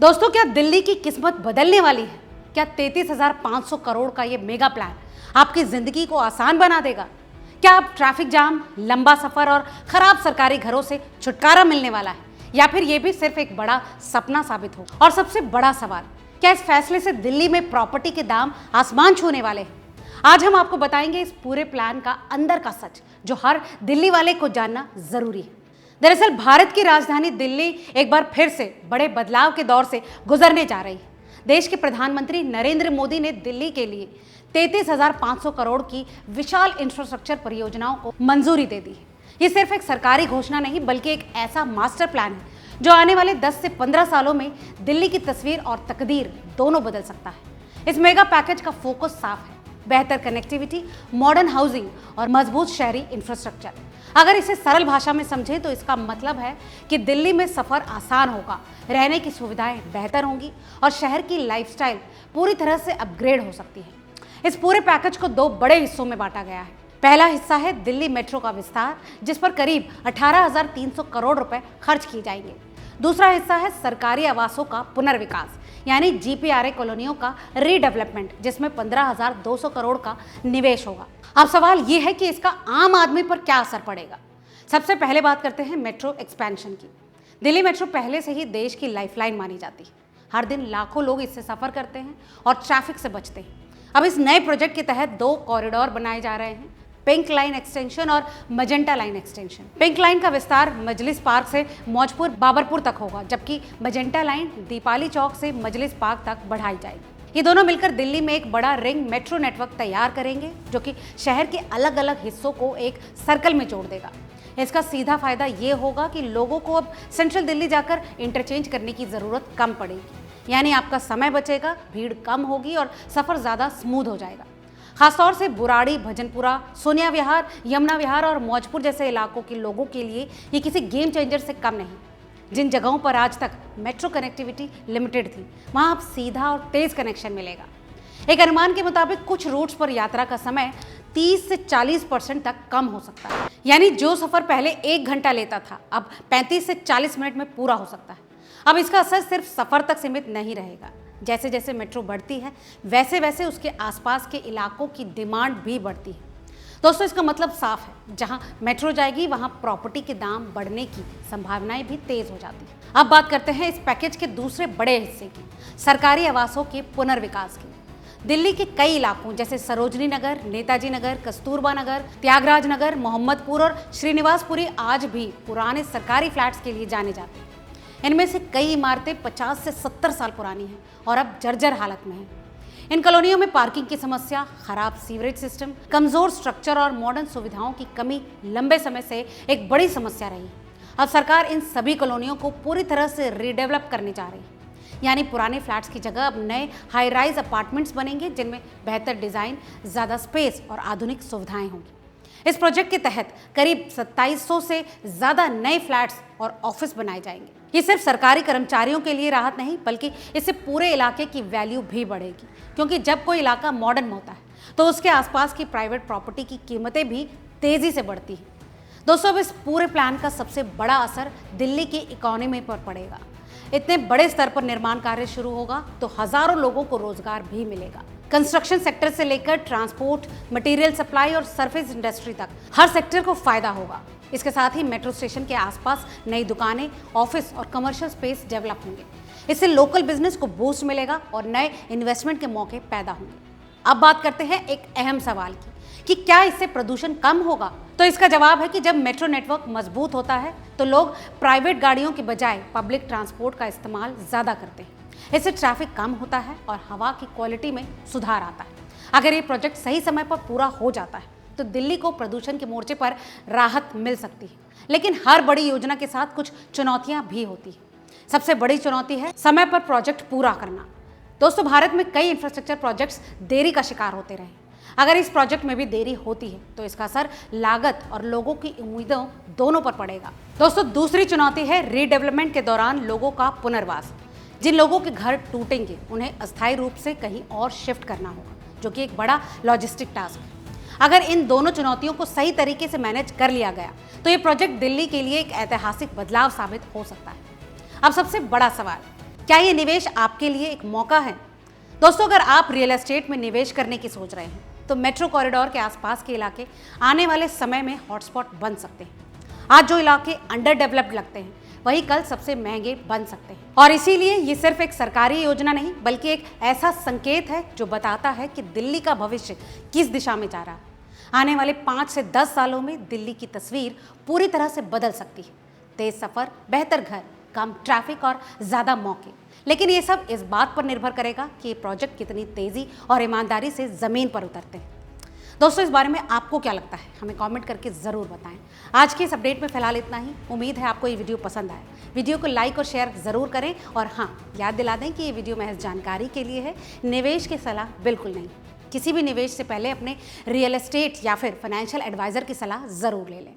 दोस्तों, क्या दिल्ली की किस्मत बदलने वाली है? क्या 33,500 करोड़ का ये मेगा प्लान आपकी जिंदगी को आसान बना देगा? क्या अब ट्रैफिक जाम, लंबा सफर और खराब सरकारी घरों से छुटकारा मिलने वाला है, या फिर ये भी सिर्फ एक बड़ा सपना साबित हो? और सबसे बड़ा सवाल, क्या इस फैसले से दिल्ली में प्रॉपर्टी के दाम आसमान छूने वाले हैं? आज हम आपको बताएंगे इस पूरे प्लान का अंदर का सच, जो हर दिल्ली वाले को जानना जरूरी है। दरअसल भारत की राजधानी दिल्ली एक बार फिर से बड़े बदलाव के दौर से गुजरने जा रही है। देश के प्रधानमंत्री नरेंद्र मोदी ने दिल्ली के लिए 33,500 करोड़ की विशाल इंफ्रास्ट्रक्चर परियोजनाओं को मंजूरी दे दी है। ये सिर्फ एक सरकारी घोषणा नहीं, बल्कि एक ऐसा मास्टर प्लान है जो आने वाले 10 से 15 सालों में दिल्ली की तस्वीर और तकदीर दोनों बदल सकता है। इस मेगा पैकेज का फोकस साफ है: बेहतर कनेक्टिविटी, मॉडर्न हाउसिंग और मजबूत शहरी इंफ्रास्ट्रक्चर। अगर इसे सरल भाषा में समझें तो इसका मतलब है कि दिल्ली में सफर आसान होगा, रहने की सुविधाएं बेहतर होंगी और शहर की लाइफस्टाइल पूरी तरह से अपग्रेड हो सकती है। इस पूरे पैकेज को दो बड़े हिस्सों में बांटा गया है। पहला हिस्सा है दिल्ली मेट्रो का विस्तार, जिस पर करीब 18,300 करोड़ रुपए खर्च किए जाएंगे। दूसरा हिस्सा है सरकारी आवासों का पुनर्विकास, यानी GPRA कॉलोनियों का रीडेवलपमेंट, जिसमें 15,200 करोड़ का निवेश होगा। अब सवाल यह है कि इसका आम आदमी पर क्या असर पड़ेगा। सबसे पहले बात करते हैं मेट्रो एक्सपेंशन की। दिल्ली मेट्रो पहले से ही देश की लाइफलाइन मानी जाती है। हर दिन लाखों लोग इससे सफर करते हैं और ट्रैफिक से बचते हैं। अब इस नए प्रोजेक्ट के तहत 2 कॉरिडोर बनाए जा रहे हैं: पिंक लाइन एक्सटेंशन और magenta line extension. Pink line का विस्तार मजलिस पार्क से मौजपुर बाबरपुर तक होगा, जबकि मजेंटा लाइन दीपाली चौक से मजलिस पार्क तक बढ़ाई जाएगी। ये दोनों मिलकर दिल्ली में एक बड़ा रिंग मेट्रो नेटवर्क तैयार करेंगे, जो कि शहर के अलग अलग हिस्सों को एक सर्कल में जोड़ देगा। इसका सीधा फायदा ये होगा कि लोगों को अब सेंट्रल दिल्ली जाकर इंटरचेंज करने की ज़रूरत कम पड़ेगी, यानी आपका समय बचेगा, भीड़ कम होगी और सफ़र ज़्यादा स्मूथ हो जाएगा। खासतौर से बुराड़ी, भजनपुरा, सोनिया विहार, यमुना विहार और मौजपुर जैसे इलाकों के लोगों के लिए ये किसी गेम चेंजर से कम नहीं। जिन जगहों पर आज तक मेट्रो कनेक्टिविटी लिमिटेड थी, वहां अब सीधा और तेज कनेक्शन मिलेगा। एक अनुमान के मुताबिक कुछ रूट्स पर यात्रा का समय 30 से 40% तक कम हो सकता है, यानी जो सफर पहले 1 घंटा लेता था, अब 35 से 40 मिनट में पूरा हो सकता है। अब इसका असर सिर्फ सफर तक सीमित नहीं रहेगा। जैसे जैसे मेट्रो बढ़ती है, वैसे वैसे उसके आसपास के इलाकों की डिमांड भी बढ़ती है। दोस्तों, इसका मतलब साफ है, जहां मेट्रो जाएगी वहां प्रॉपर्टी के दाम बढ़ने की संभावनाएं भी तेज हो जाती है। अब बात करते हैं इस पैकेज के दूसरे बड़े हिस्से की, सरकारी आवासों के पुनर्विकास की। दिल्ली के कई इलाकों जैसे सरोजनी नगर, नेताजी नगर, कस्तूरबा नगर, त्यागराज नगर, मोहम्मदपुर और श्रीनिवासपुरी आज भी पुराने सरकारी फ्लैट्स के लिए जाने जाते हैं। इनमें से कई इमारतें 50 से 70 साल पुरानी हैं और अब जर्जर हालत में हैं। इन कॉलोनियों में पार्किंग की समस्या, खराब सीवरेज सिस्टम, कमजोर स्ट्रक्चर और मॉडर्न सुविधाओं की कमी लंबे समय से एक बड़ी समस्या रही है। अब सरकार इन सभी कॉलोनियों को पूरी तरह से रीडेवलप करने जा रही है, यानी पुराने फ्लैट्स की जगह अब नए हाई राइज अपार्टमेंट्स बनेंगे, जिनमें बेहतर डिजाइन, ज़्यादा स्पेस और आधुनिक सुविधाएं होंगी। इस प्रोजेक्ट के तहत करीब 2700 से ज़्यादा नए फ्लैट्स और ऑफिस बनाए जाएंगे। ये सिर्फ सरकारी कर्मचारियों के लिए राहत नहीं, बल्कि इससे पूरे इलाके की वैल्यू भी बढ़ेगी, क्योंकि जब कोई इलाका मॉडर्न होता है तो उसके आसपास की प्राइवेट प्रॉपर्टी की कीमतें भी तेज़ी से बढ़ती हैं। दोस्तों, अब इस पूरे प्लान का सबसे बड़ा असर दिल्ली की इकोनॉमी पर पड़ेगा। इतने बड़े स्तर पर निर्माण कार्य शुरू होगा तो हज़ारों लोगों को रोजगार भी मिलेगा। कंस्ट्रक्शन सेक्टर से लेकर ट्रांसपोर्ट, मटेरियल सप्लाई और सर्विस इंडस्ट्री तक हर सेक्टर को फायदा होगा। इसके साथ ही मेट्रो स्टेशन के आसपास नई दुकानें, ऑफिस और कमर्शियल स्पेस डेवलप होंगे। इससे लोकल बिजनेस को बूस्ट मिलेगा और नए इन्वेस्टमेंट के मौके पैदा होंगे। अब बात करते हैं एक अहम सवाल की कि क्या इससे प्रदूषण कम होगा? तो इसका जवाब है कि जब मेट्रो नेटवर्क मजबूत होता है तो लोग प्राइवेट गाड़ियों के बजाय पब्लिक ट्रांसपोर्ट का इस्तेमाल ज़्यादा करते हैं। इससे ट्रैफिक कम होता है और हवा की क्वालिटी में सुधार आता है। अगर ये प्रोजेक्ट सही समय पर पूरा हो जाता है तो दिल्ली को प्रदूषण के मोर्चे पर राहत मिल सकती है। लेकिन हर बड़ी योजना के साथ कुछ चुनौतियां भी होती हैं। सबसे बड़ी चुनौती है समय पर प्रोजेक्ट पूरा करना। दोस्तों, भारत में कई इंफ्रास्ट्रक्चर प्रोजेक्ट्स देरी का शिकार होते रहे। अगर इस प्रोजेक्ट में भी देरी होती है तो इसका असर लागत और लोगों की उम्मीदों दोनों पर पड़ेगा। दोस्तों, दूसरी चुनौती है रीडेवलपमेंट के दौरान लोगों का पुनर्वास। जिन लोगों के घर टूटेंगे उन्हें अस्थायी रूप से कहीं और शिफ्ट करना होगा, जो कि एक बड़ा लॉजिस्टिक टास्क है। अगर इन दोनों चुनौतियों को सही तरीके से मैनेज कर लिया गया तो ये प्रोजेक्ट दिल्ली के लिए एक ऐतिहासिक बदलाव साबित हो सकता है। अब सबसे बड़ा सवाल, क्या ये निवेश आपके लिए एक मौका है? दोस्तों, अगर आप रियल एस्टेट में निवेश करने की सोच रहे हैं तो मेट्रो कॉरिडोर के आसपास के इलाके आने वाले समय में हॉटस्पॉट बन सकते हैं। आज जो इलाके अंडर डेवलप्ड लगते हैं वही कल सबसे महंगे बन सकते हैं। और इसीलिए ये सिर्फ एक सरकारी योजना नहीं बल्कि एक ऐसा संकेत है जो बताता है कि दिल्ली का भविष्य किस दिशा में जा रहा है। आने वाले 5 से 10 सालों में दिल्ली की तस्वीर पूरी तरह से बदल सकती है। तेज सफर, बेहतर घर, कम ट्रैफिक और ज़्यादा मौके। लेकिन ये सब इस बात पर निर्भर करेगा कि ये प्रोजेक्ट कितनी तेज़ी और ईमानदारी से ज़मीन पर उतरते हैं। दोस्तों, इस बारे में आपको क्या लगता है? हमें कमेंट करके ज़रूर बताएं। आज के इस अपडेट में फिलहाल इतना ही। उम्मीद है आपको ये वीडियो पसंद आए। वीडियो को लाइक और शेयर ज़रूर करें और हाँ, याद दिला दें कि ये वीडियो महज जानकारी के लिए है, निवेश की सलाह बिल्कुल नहीं। किसी भी निवेश से पहले अपने रियल एस्टेट या फिर फाइनेंशियल एडवाइज़र की सलाह ज़रूर ले लें।